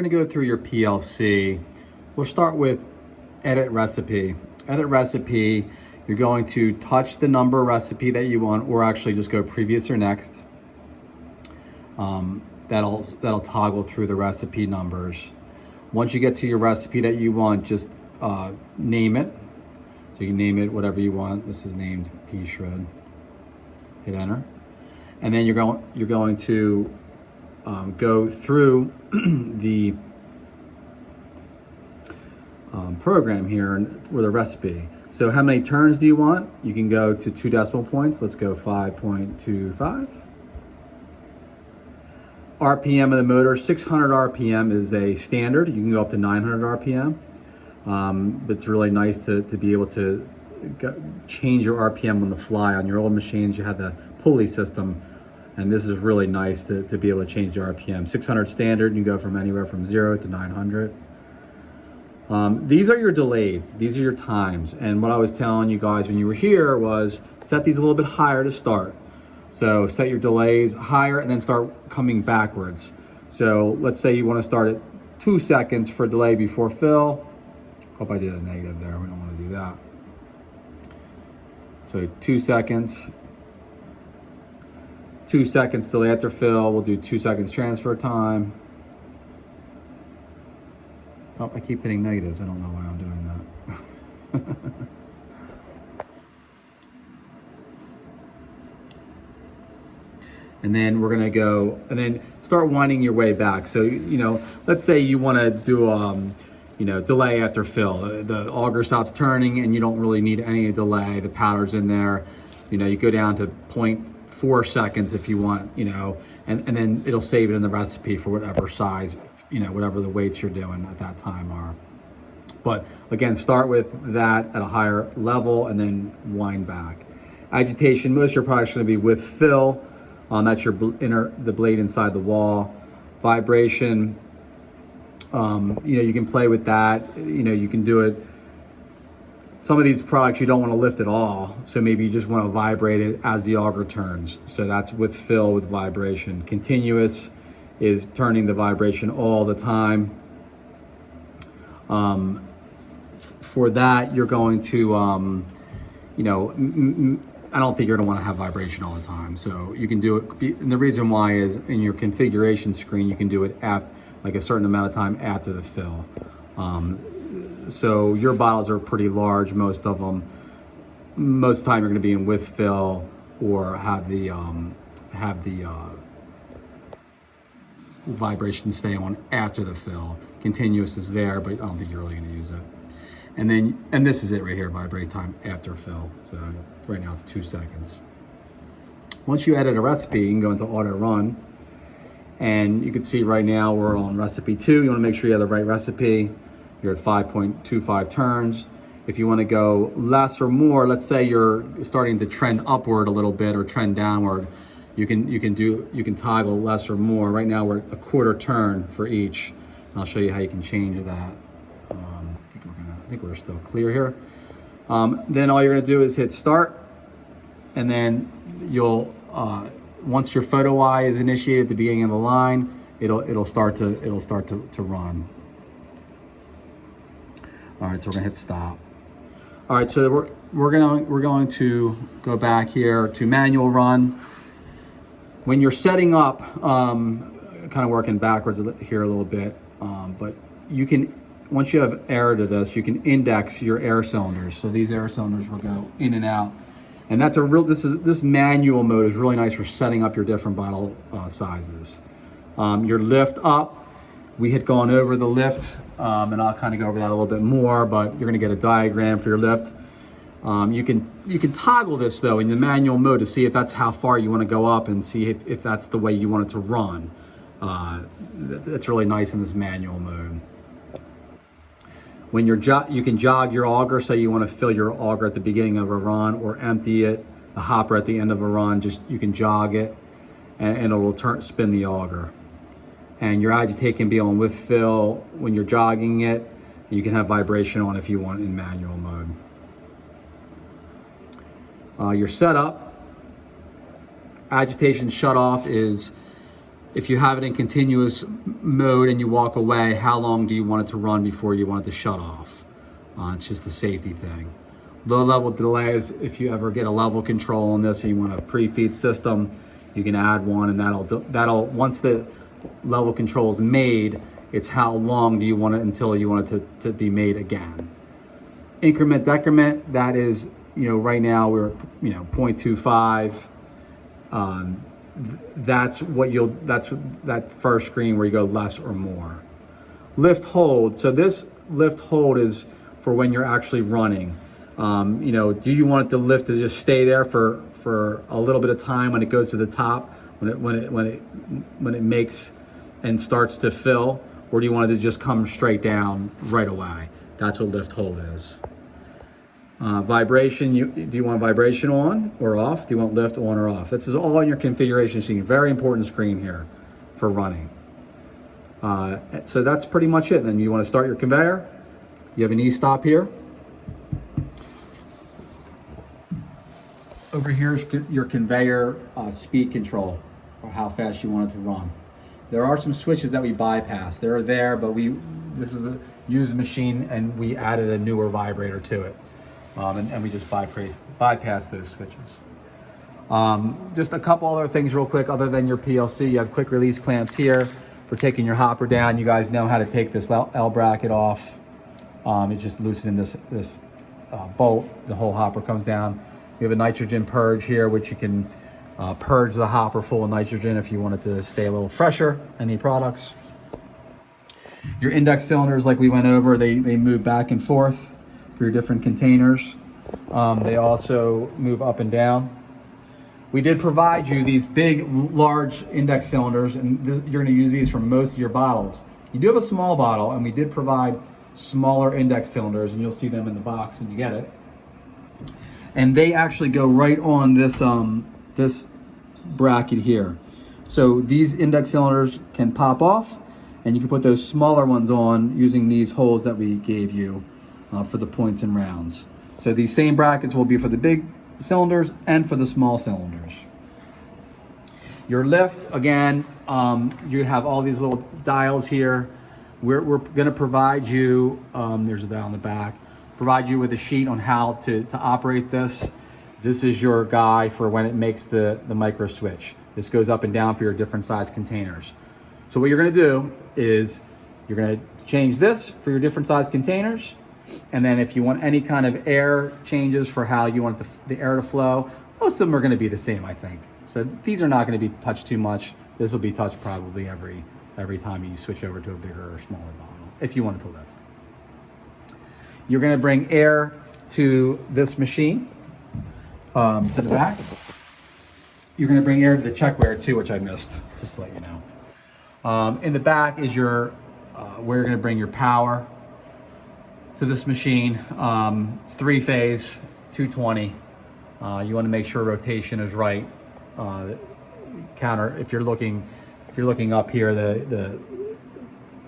We're going to go through your PLC. We'll start with edit recipe. Edit recipe, you're going to touch the number recipe that you want, or actually just go previous or next. That'll toggle through the recipe numbers. Once you get to your recipe that you want, just name it. So you can name it whatever you want. This is named pea shred. Hit enter, and then you're going to go through the program here with a recipe. So how many turns do you want? You can go to 2 decimal points. Let's go 5.25. RPM of the motor, 600 RPM is a standard. You can go up to 900 RPM. But it's really nice to be able to change your RPM on the fly. On your old machines, you had the pulley system, and this is really nice to be able to change your RPM. 600 standard, you go from anywhere from 0 to 900. These are your delays. These are your times. And what I was telling you guys when you were here was set these a little bit higher to start. So set your delays higher and then start coming backwards. So let's say you want to start at 2 seconds for delay before fill. Hope I did a negative there. We don't want to do that. So 2 seconds. 2 seconds delay after fill. We'll do 2 seconds transfer time. Oh, I keep hitting negatives. I don't know why I'm doing that. And then we're gonna go and then start winding your way back. So, let's say you wanna do, delay after fill. The auger stops turning and you don't really need any delay. The powder's in there. You go down to 0.4 seconds if you want, and then it'll save it in the recipe for whatever size, whatever the weights you're doing at that time are. But again, start with that at a higher level and then wind back. Agitation, most of your product's gonna be with fill. That's the blade inside the wall. Vibration, you can play with that. You can do it. Some of these products you don't want to lift at all, so maybe you just want to vibrate it as the auger turns. So that's with fill with vibration. Continuous is turning the vibration all the time. For that, you're going to, I don't think you're going to want to have vibration all the time. So you can do it, and the reason why is in your configuration screen, you can do it like a certain amount of time after the fill. So your bottles are pretty large, most of them. Most of the time you're going to be in with fill or have the vibration stay on after the fill. Continuous is there, but I don't think you're really going to use it. And this is it right here, vibrate time after fill. So right now it's 2 seconds. Once you edit a recipe, you can go into auto run. And you can see right now we're on recipe 2. You want to make sure you have the right recipe. You're at 5.25 turns. If you want to go less or more, let's say you're starting to trend upward a little bit or trend downward, you can toggle less or more. Right now we're at a quarter turn for each. And I'll show you how you can change that. I think we're still clear here. Then all you're gonna do is hit start, and then you'll once your photo eye is initiated at the beginning of the line, it'll start to run. All right, so we're gonna hit stop. All right, so we're going to go back here to manual run. When you're setting up, kind of working backwards here a little bit, but you can. Once you have air to this, you can index your air cylinders. So these air cylinders will go in and out. And that's this manual mode is really nice for setting up your different bottle sizes. Your lift up, we had gone over the lift, and I'll kind of go over that a little bit more, but you're gonna get a diagram for your lift. You can toggle this though in the manual mode to see if that's how far you wanna go up and see if that's the way you want it to run. That's really nice in this manual mode. When you can jog your auger, say you want to fill your auger at the beginning of a run or empty it, the hopper at the end of a run, you can jog it and it will spin the auger. And your agitate can be on with fill when you're jogging it. You can have vibration on if you want in manual mode. Your setup, agitation shut off is if you have it in continuous mode and you walk away, how long do you want it to run before you want it to shut off? It's just a safety thing. Low level delays, if you ever get a level control on this and you want a pre-feed system, you can add one, and that'll once the level control is made, it's how long do you want it until you want it to be made again. Increment decrement, that is, right now we're 0.25. That's that first screen where you go less or more. Lift hold, so this lift hold is for when you're actually running. Do you want the lift to just stay there for a little bit of time when it goes to the top, when it makes and starts to fill, or do you want it to just come straight down right away? That's what lift hold is. Vibration, do you want vibration on or off? Do you want lift on or off? This is all in your configuration screen. Very important screen here for running. So that's pretty much it. Then you want to start your conveyor. You have an e-stop here. Over here is your conveyor speed control, or how fast you want it to run. There are some switches that we bypass. They're there, but this is a used machine and we added a newer vibrator to it. And we just bypass those switches. Just a couple other things real quick, other than your PLC, you have quick release clamps here for taking your hopper down. You guys know how to take this L bracket off. It's just loosening this bolt, the whole hopper comes down. We have a nitrogen purge here, which you can purge the hopper full of nitrogen if you want it to stay a little fresher, any products. Your index cylinders, like we went over, they move back and forth for your different containers. They also move up and down. We did provide you these big, large index cylinders, and you're gonna use these for most of your bottles. You do have a small bottle, and we did provide smaller index cylinders, and you'll see them in the box when you get it. And they actually go right on this, this bracket here. So these index cylinders can pop off, and you can put those smaller ones on using these holes that we gave you for the points and rounds. So these same brackets will be for the big cylinders and for the small cylinders. Your lift, again, you have all these little dials here. We're gonna provide you, there's a dial on the back, provide you with a sheet on how to operate this. This is your guide for when it makes the micro switch. This goes up and down for your different size containers. So what you're gonna do is you're gonna change this for your different size containers. And then if you want any kind of air changes for how you want the air to flow, most of them are gonna be the same, I think. So these are not gonna be touched too much. This will be touched probably every time you switch over to a bigger or smaller bottle, if you want it to lift. You're gonna bring air to this machine, to the back. You're gonna bring air to the checkware too, which I missed, just to let you know. In the back is your, where you're gonna bring your power to this machine. It's 3-phase, 220. You wanna make sure rotation is right. If you're looking up here, the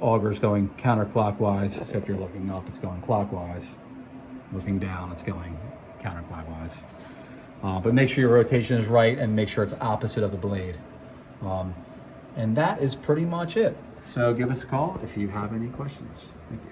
auger's going counterclockwise. So if you're looking up, it's going clockwise. Looking down, it's going counterclockwise. But make sure your rotation is right and make sure it's opposite of the blade. And that is pretty much it. So give us a call if you have any questions. Thank you.